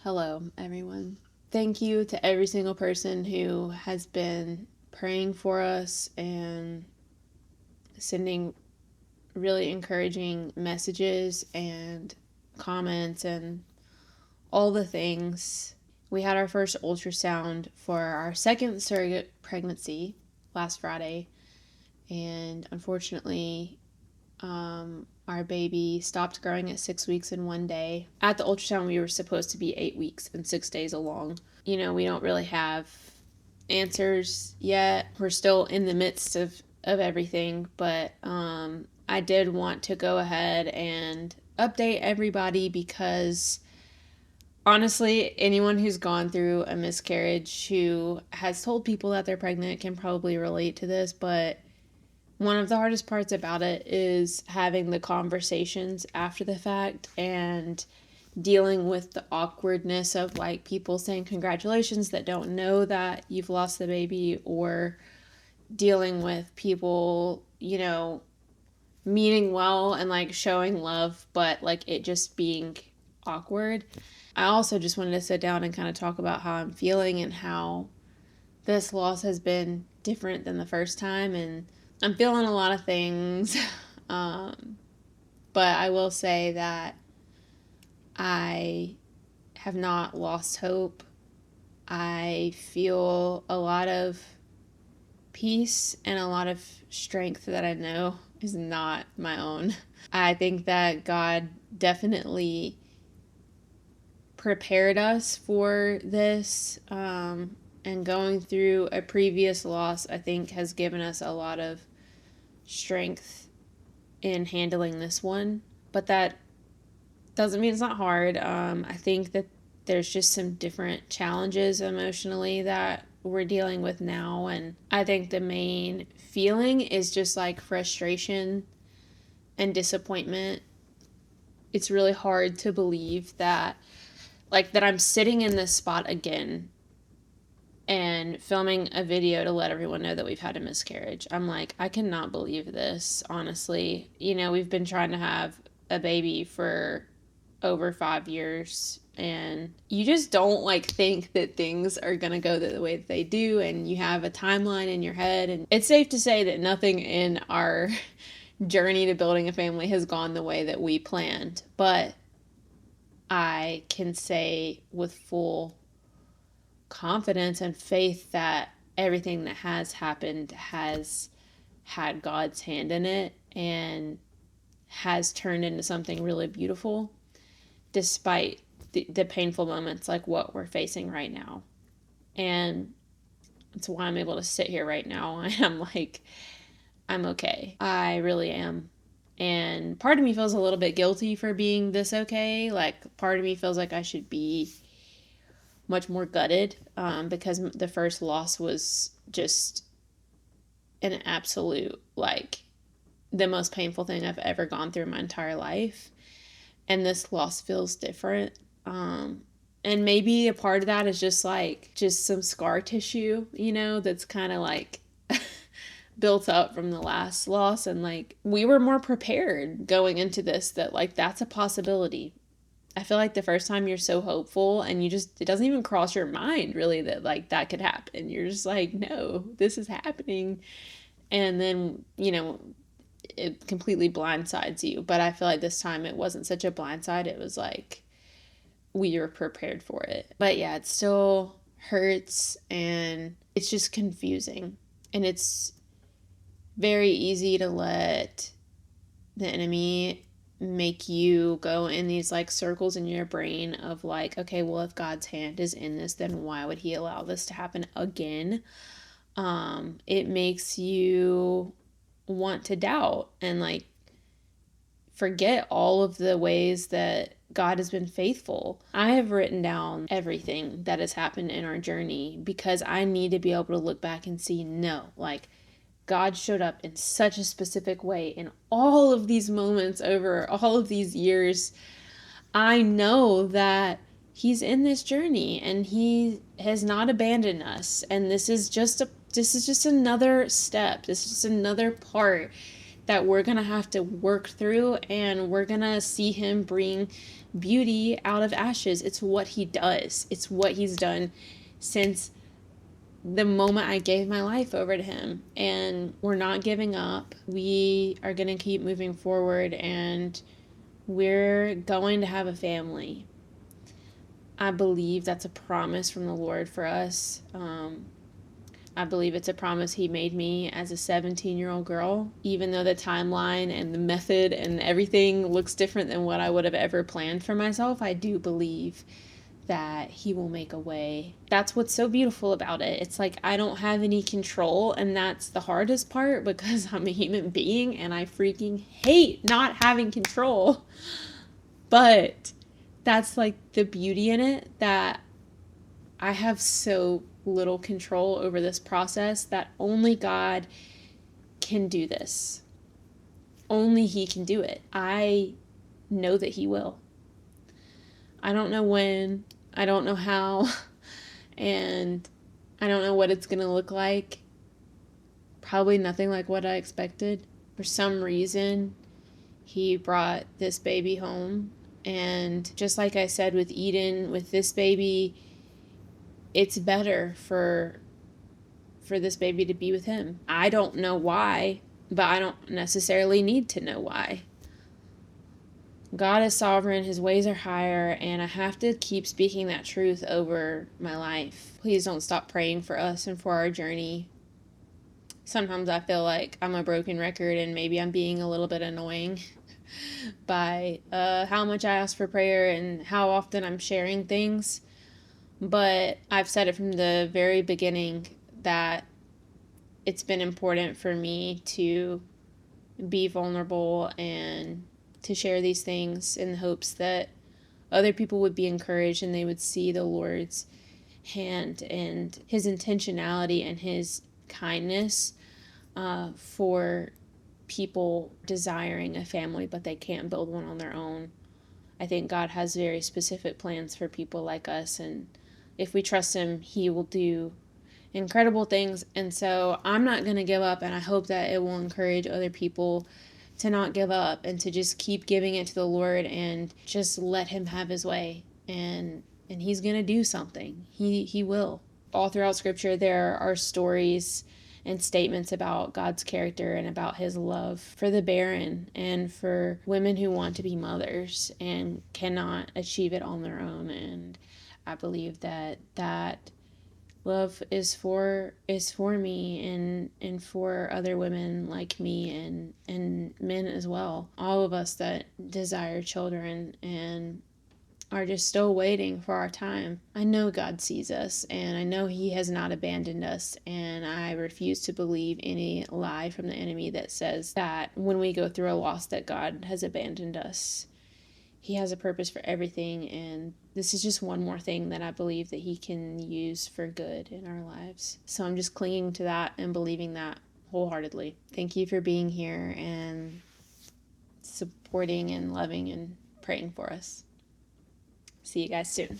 Hello, everyone. Thank you to every single person who has been praying for us and sending really encouraging messages and comments and all the things. We had our first ultrasound for our second surrogate pregnancy last Friday, and unfortunately, our baby stopped growing at 6 weeks and 1 day. At the ultrasound, we were supposed to be 8 weeks and 6 days along. We don't really have answers yet. We're still in the midst of everything, but I did want to go ahead and update everybody because honestly, anyone who's gone through a miscarriage who has told people that they're pregnant can probably relate to this, but one of the hardest parts about it is having the conversations after the fact and dealing with the awkwardness of like people saying congratulations that don't know that you've lost the baby, or dealing with people, meaning well and like showing love, but like it just being awkward. I also just wanted to sit down and kind of talk about how I'm feeling and how this loss has been different than the first time, and I'm feeling a lot of things. But I will say that I have not lost hope. I feel a lot of peace and a lot of strength that I know is not my own. I think that God definitely prepared us for this. And going through a previous loss, I think, has given us a lot of strength in handling this one. But that doesn't mean it's not hard. I think that there's just some different challenges emotionally that we're dealing with now. And I think the main feeling is just like frustration and disappointment. It's really hard to believe that I'm sitting in this spot again and filming a video to let everyone know that we've had a miscarriage. I'm like, I cannot believe this, honestly. We've been trying to have a baby for over 5 years, and you just don't like think that things are gonna go the way that they do, and you have a timeline in your head. And it's safe to say that nothing in our journey to building a family has gone the way that we planned, but I can say with full confidence and faith that everything that has happened has had God's hand in it and has turned into something really beautiful, despite the painful moments like what we're facing right now. And that's why I'm able to sit here right now. I'm like, I'm okay. I really am. And part of me feels a little bit guilty for being this okay. Like, part of me feels like I should be much more gutted, because the first loss was just an absolute, like, the most painful thing I've ever gone through in my entire life. And this loss feels different. And maybe a part of that is just some scar tissue, that's kind of like built up from the last loss. And like, we were more prepared going into this, that like, that's a possibility. I feel like the first time you're so hopeful and it doesn't even cross your mind really that like that could happen. You're just like, no, this is happening. And then, it completely blindsides you. But I feel like this time it wasn't such a blindside. It was like we were prepared for it. But yeah, it still hurts and it's just confusing. And it's very easy to let the enemy make you go in these like circles in your brain of like, okay, well, if God's hand is in this, then why would he allow this to happen again? It makes you want to doubt and like forget all of the ways that God has been faithful. I have written down everything that has happened in our journey because I need to be able to look back and see, no, like, God showed up in such a specific way in all of these moments over all of these years. I know that he's in this journey and he has not abandoned us. And this is just another step. This is just another part that we're going to have to work through, and we're going to see him bring beauty out of ashes. It's what he does. It's what he's done since the moment I gave my life over to him. And we're not giving up. We are going to keep moving forward, and we're going to have a family. I believe that's a promise from the Lord for us. I believe it's a promise he made me as a 17-year-old girl, even though the timeline and the method and everything looks different than what I would have ever planned for myself. I do believe that he will make a way. That's what's so beautiful about it. It's like I don't have any control, and that's the hardest part, because I'm a human being and I freaking hate not having control. But that's like the beauty in it, that I have so little control over this process, that only God can do this. Only he can do it. I know that he will. I don't know when, I don't know how, and I don't know what it's going to look like. Probably nothing like what I expected. For some reason, he brought this baby home. And just like I said with Eden, with this baby, it's better for this baby to be with him. I don't know why, but I don't necessarily need to know why. God is sovereign, his ways are higher, and I have to keep speaking that truth over my life. Please don't stop praying for us and for our journey. Sometimes I feel like I'm a broken record, and maybe I'm being a little bit annoying by how much I ask for prayer and how often I'm sharing things. But I've said it from the very beginning that it's been important for me to be vulnerable and to share these things in the hopes that other people would be encouraged and they would see the Lord's hand and his intentionality and his kindness for people desiring a family, but they can't build one on their own. I think God has very specific plans for people like us, and if we trust him, he will do incredible things. And so I'm not going to give up, and I hope that it will encourage other people to not give up and to just keep giving it to the Lord and just let him have his way. And he's going to do something. He will. All throughout scripture there are stories and statements about God's character and about his love for the barren and for women who want to be mothers and cannot achieve it on their own. And I believe that love is for me and for other women like me and men as well. All of us that desire children and are just still waiting for our time. I know God sees us, and I know he has not abandoned us, and I refuse to believe any lie from the enemy that says that when we go through a loss that God has abandoned us. He has a purpose for everything, and this is just one more thing that I believe that he can use for good in our lives. So I'm just clinging to that and believing that wholeheartedly. Thank you for being here and supporting and loving and praying for us. See you guys soon.